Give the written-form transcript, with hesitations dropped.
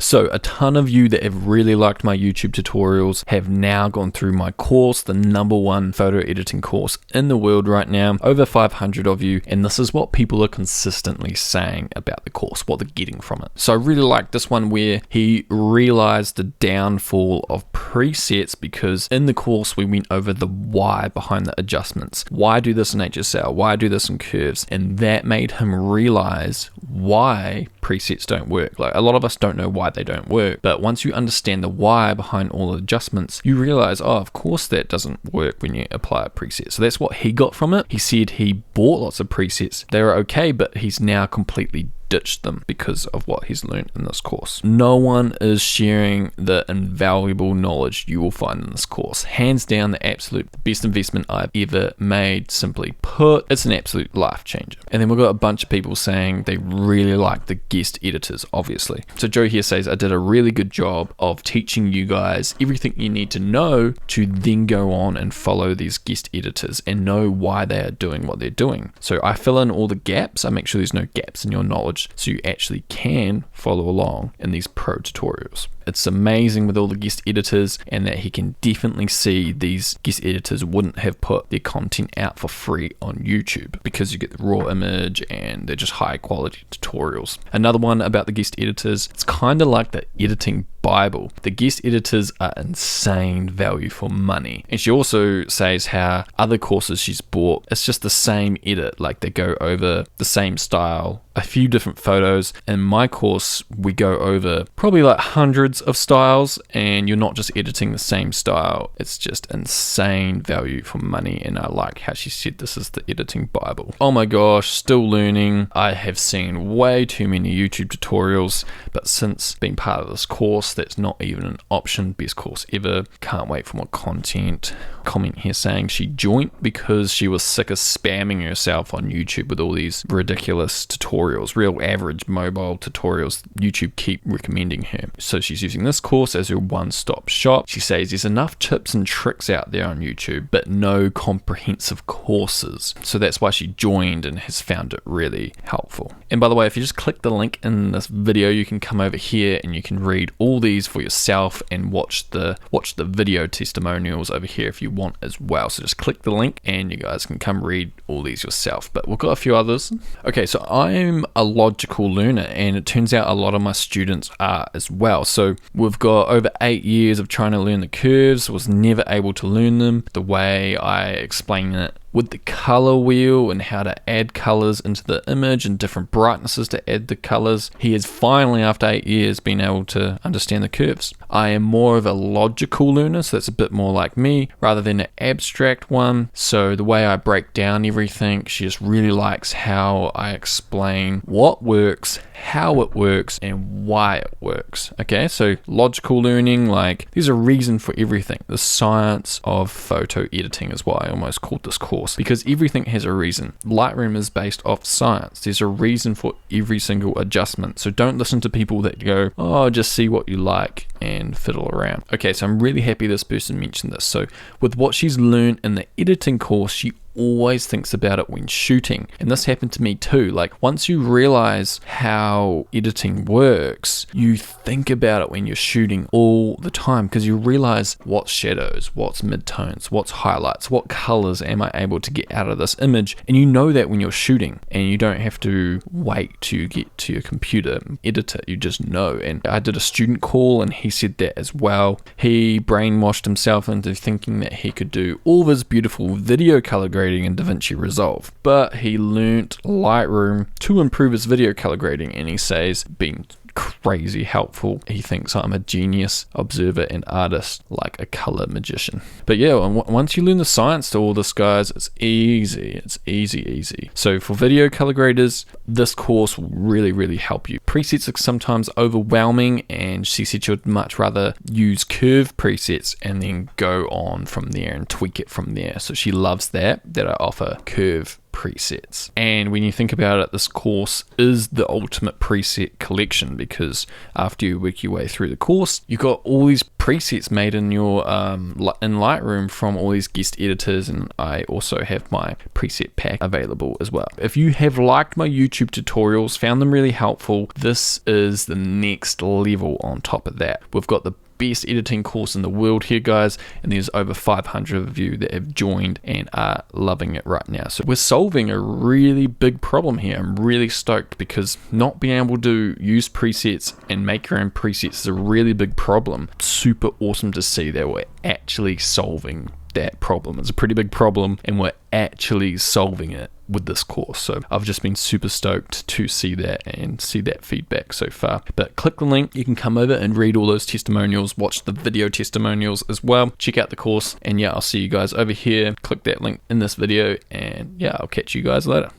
So a ton of you that have really liked my YouTube tutorials have now gone through my course, the #1 photo editing course in the world right now, over 500 of you, and this is what people are consistently saying about the course, what they're getting from it. So I really like this one where he realized the downfall of presets, because in the course we went over the why behind the adjustments. Why do this in HSL? Why do this in curves? And that made him realize why presets don't work. Like, a lot of us don't know why they don't work, but once you understand the why behind all the adjustments, you realize, oh, of course that doesn't work when you apply a preset. So that's what he got from it. He said he bought lots of presets. They were okay, but he's now completely ditched them because of what he's learned in this course. No one is sharing the invaluable knowledge you will find in this course. Hands down, the absolute best investment I've ever made. Simply put, it's an absolute life changer. And then we've got a bunch of people saying they really like the guest editors, obviously. So Joe here says, I did a really good job of teaching you guys everything you need to know to then go on and follow these guest editors and know why they are doing what they're doing. So I fill in all the gaps. I make sure there's no gaps in your knowledge, so you actually can follow along in these pro tutorials. It's amazing with all the guest editors, and that he can definitely see these guest editors wouldn't have put their content out for free on YouTube, because you get the raw image and they're just high quality tutorials. Another one about the guest editors, it's kind of like the editing Bible. The guest editors are insane value for money. And she also says how other courses she's bought, it's just the same edit, like they go over the same style, a few different photos. In my course, we go over probably like hundreds of styles, and you're not just editing the same style. It's just insane value for money, and I like how she said this is the editing Bible. Oh my gosh, still learning. I have seen way too many YouTube tutorials, but since being part of this course, that's not even an option. Best course ever. Can't wait for more content. Comment here saying she joined because she was sick of spamming herself on YouTube with all these ridiculous tutorials, real average mobile tutorials YouTube keep recommending her. So she's using this course as her one-stop shop. She says there's enough tips and tricks out there on YouTube, but no comprehensive courses. So that's why she joined and has found it really helpful. And by the way, if you just click the link in this video, you can come over here and you can read all these for yourself and watch the video testimonials over here if you want as well. So just click the link and you guys can come read all these yourself. But we've got a few others. Okay, so I'm a logical learner, and it turns out a lot of my students are as well. So we've got over 8 years of trying to learn the curves, was never able to learn them the way I explain it with the color wheel and how to add colors into the image and different brightnesses to add the colors. He has finally, after 8 years, been able to understand the curves. I am more of a logical learner, so that's a bit more like me rather than an abstract one. So the way I break down everything, she just really likes how I explain what works, how it works, and why it works. Okay, so logical learning, like there's a reason for everything. The science of photo editing is why I almost called this course, because everything has a reason. Lightroom is based off science. There's a reason for every single adjustment. So don't listen to people that go, oh, just see what you like and fiddle around. Okay, so I'm really happy this person mentioned this. So with what she's learned in the editing course, she always thinks about it when shooting. And this happened to me too. Like, once you realize how editing works, you think about it when you're shooting all the time, because you realize what's shadows, what's midtones, what's highlights, what colors am I able to get out of this image. And you know that when you're shooting, and you don't have to wait to get to your computer and edit it. You just know. And I did a student call and he said that as well. He brainwashed himself into thinking that he could do all of his beautiful video color grading in DaVinci Resolve, but he learnt Lightroom to improve his video color grading, and he says been crazy helpful. He thinks I'm a genius observer and artist, like a color magician. But yeah, once you learn the science to all this, guys, it's easy. It's easy. So for video color graders, this course will really help you. Presets are sometimes overwhelming, and she said she would much rather use curve presets and then go on from there and tweak it from there. So she loves that I offer curve presets. And when you think about it, this course is the ultimate preset collection, because after you work your way through the course, you got all these presets made in your in Lightroom from all these guest editors, and I also have my preset pack available as well. If you have liked my YouTube tutorials, found them really helpful, this is the next level on top of that. We've got the best editing course in the world here, guys, and there's over 500 of you that have joined and are loving it right now. So we're solving a really big problem here. I'm really stoked, because not being able to use presets and make your own presets is a really big problem. Super awesome to see that we're actually solving that problem. It's a pretty big problem, and we're actually solving it with this course. So I've just been super stoked to see that and see that feedback so far. But click the link, you can come over and read all those testimonials, watch the video testimonials as well, check out the course, and yeah, I'll see you guys over here. Click that link in this video, and yeah, I'll catch you guys later.